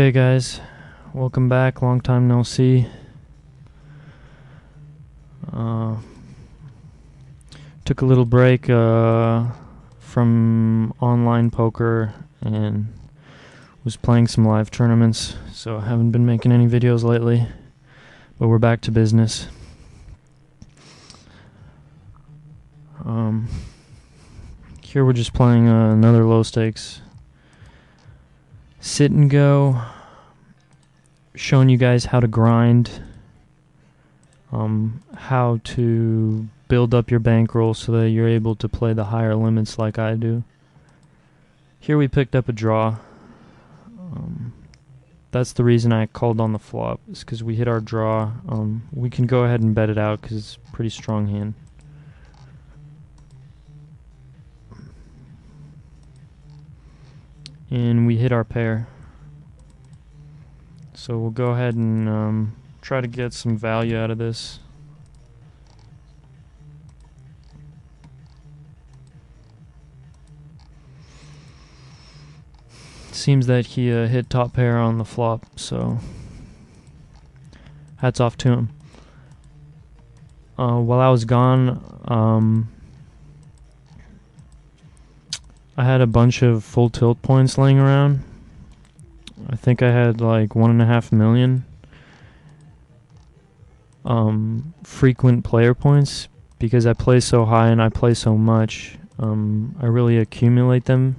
Okay guys, welcome back, long time no see. Took a little break from online poker and was playing some live tournaments, so I haven't been making any videos lately, but we're back to business. Here we're just playing another low stakes sit and go, showing you guys how to grind, how to build up your bankroll so that you're able to play the higher limits like I do. Here we picked up a draw. That's the reason I called on the flop, is because we hit our draw. We can go ahead and bet it out because it's a pretty strong hand. And we hit our pair. So we'll go ahead and try to get some value out of this. Seems that he hit top pair on the flop, so hats off to him. While I was gone, I had a bunch of full tilt points laying around. I think I had like 1.5 million frequent player points because I play so high and I play so much. I really accumulate them,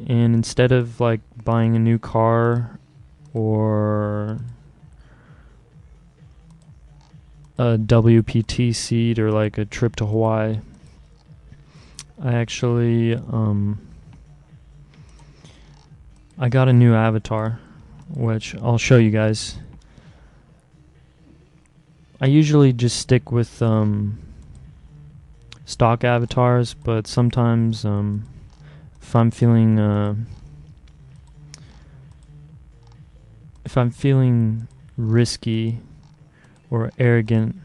and instead of like buying a new car or a WPT seat or like a trip to Hawaii, I actually I got a new avatar, which I'll show you guys. I usually just stick with stock avatars, but sometimes if I'm feeling risky or arrogant,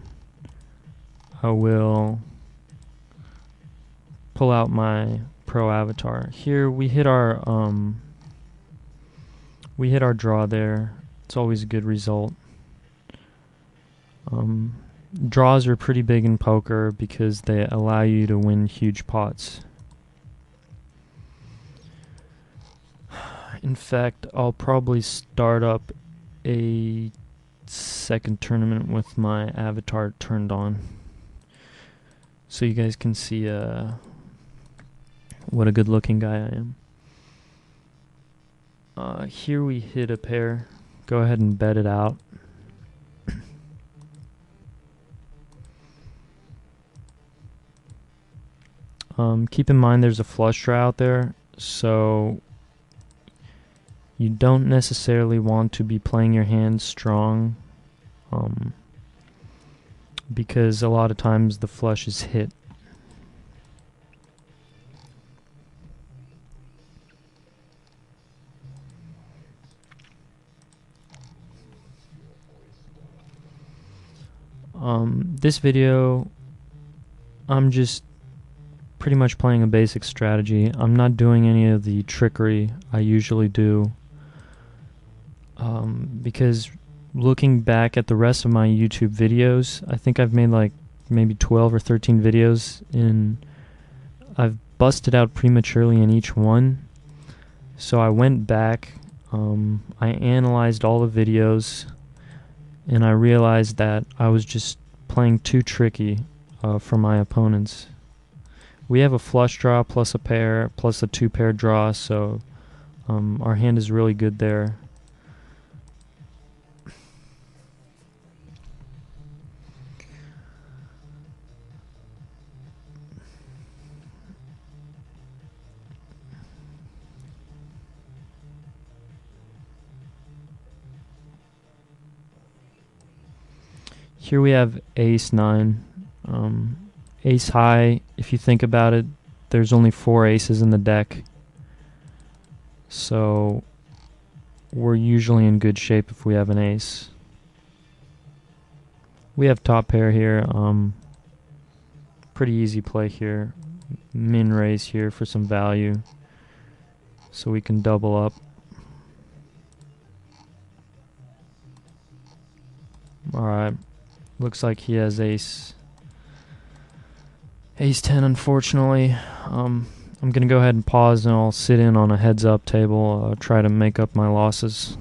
I will pull out my pro avatar. Here we hit our draw there. It's always a good result. Draws are pretty big in poker because they allow you to win huge pots. In fact, I'll probably start up a second tournament with my avatar turned on, so you guys can see what a good looking guy I am. Here we hit a pair. Go ahead and bet it out. Keep in mind there's a flush draw out there, so you don't necessarily want to be playing your hand strong, because a lot of times the flush is hit. This video, I'm just pretty much playing a basic strategy. I'm not doing any of the trickery I usually do, because looking back at the rest of my YouTube videos, I think I've made like maybe 12 or 13 videos, and I've busted out prematurely in each one. So I went back, I analyzed all the videos, and I realized that I was just playing too tricky for my opponents. We have a flush draw plus a pair plus a 2-pair draw, so our hand is really good there. Here we have ace-9. Ace high, if you think about it, there's only 4 aces in the deck, so we're usually in good shape if we have an ace. We have top pair here. Pretty easy play here. Min raise here for some value, so we can double up. Alright. Looks like he has ace 10, unfortunately. I'm gonna go ahead and pause and I'll sit in on a heads up table, try to make up my losses.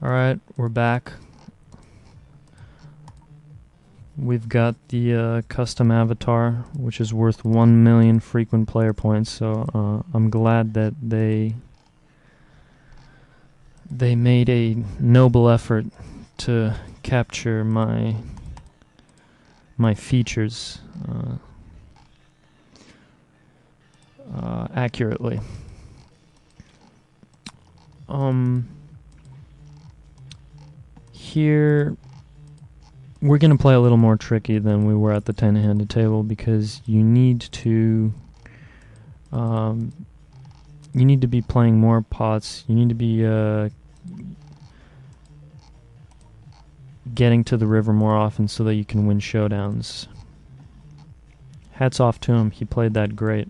Alright, we're back. We've got the custom avatar, which is worth 1 million frequent player points, so I'm glad that they made a noble effort to capture my features accurately. Here we're going to play a little more tricky than we were at the 10-handed table, because you need to be playing more pots. You need to be getting to the river more often so that you can win showdowns. Hats off to him. He played that great.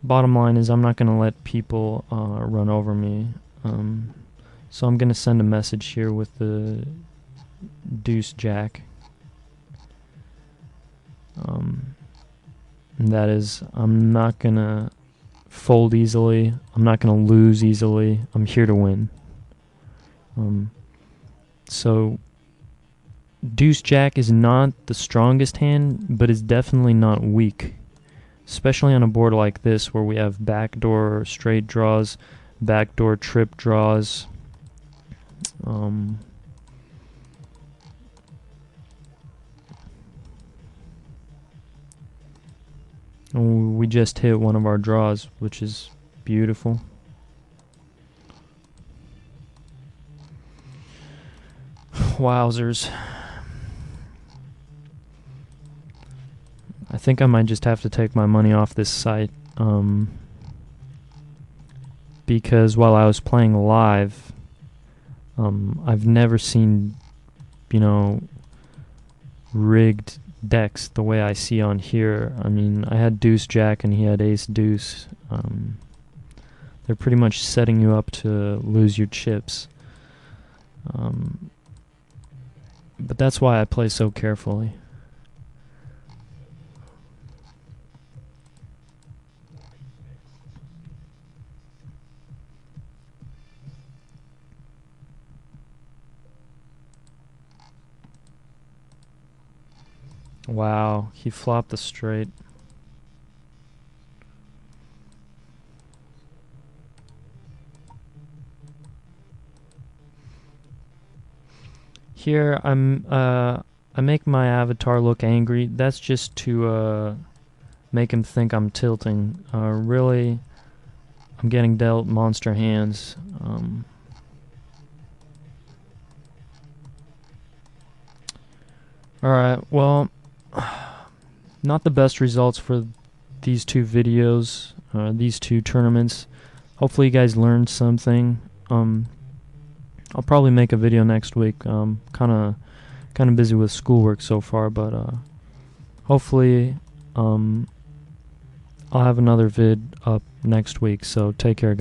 Bottom line is, I'm not going to let people run over me. So I'm going to send a message here with the deuce jack. And that is, I'm not going to fold easily. I'm not going to lose easily. I'm here to win. So deuce jack is not the strongest hand, but is definitely not weak. Especially on a board like this, where we have backdoor straight draws, backdoor trip draws. We just hit one of our draws, which is beautiful. Wowzers. I think I might just have to take my money off this site, because while I was playing live, I've never seen, rigged decks the way I see on here. I mean, I had deuce jack and he had ace deuce. They're pretty much setting you up to lose your chips. But that's why I play so carefully. Wow, he flopped the straight. Here I make my avatar look angry. That's just to make him think I'm tilting. Really, I'm getting dealt monster hands. Alright, well, not the best results for these two videos, these two tournaments. Hopefully you guys learned something. I'll probably make a video next week. Kind of busy with schoolwork so far, but hopefully I'll have another vid up next week. So take care, guys.